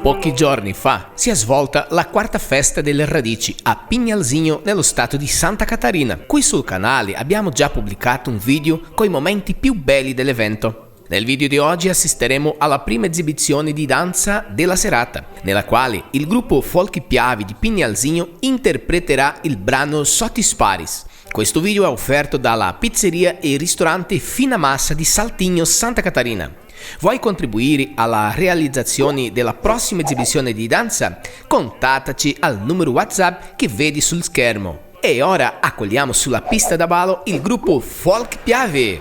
Pochi giorni fa si è svolta la quarta festa delle radici a Pignalzinho nello stato di Santa Catarina. Qui sul canale abbiamo già pubblicato un video con i momenti più belli dell'evento. Nel video di oggi assisteremo alla prima esibizione di danza della serata, nella quale il gruppo Folk Piavi di Pignalzinho interpreterà il brano Sotis Paris. Questo video è offerto dalla pizzeria e ristorante Fina Massa di Saltinho, Santa Catarina. Vuoi contribuire alla realizzazione della prossima esibizione di danza? Contattaci al numero WhatsApp che vedi sul schermo. E ora accogliamo sulla pista da ballo il gruppo Folk Piavi.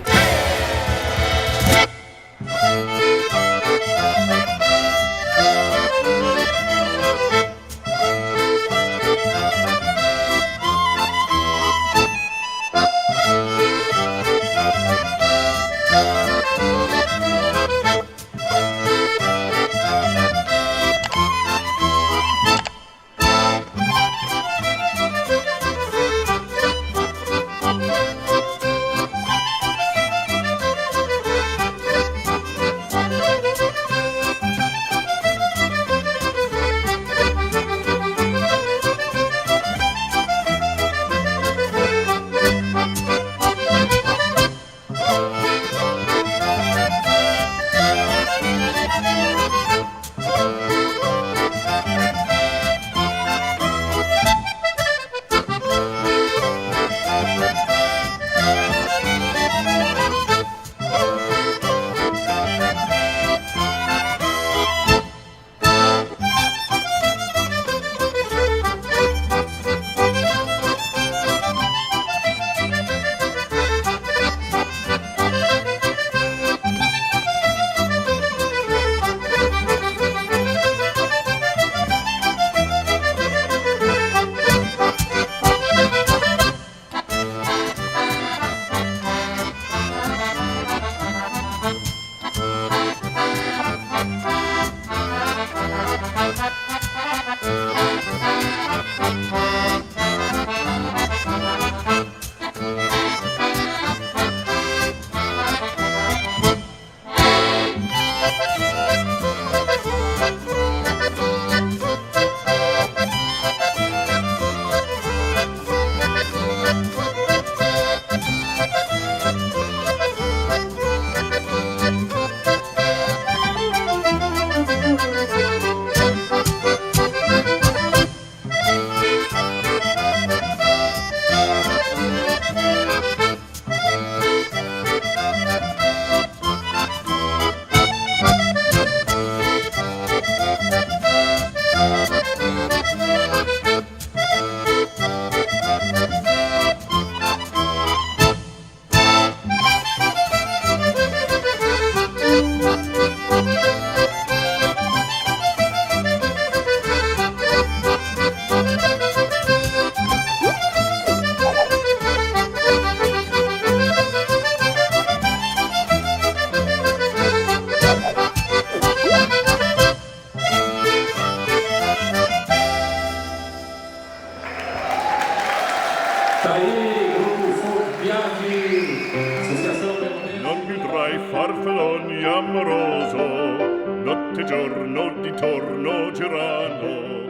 Non vedrai farfalloni amoroso, notte e giorno di torno girano.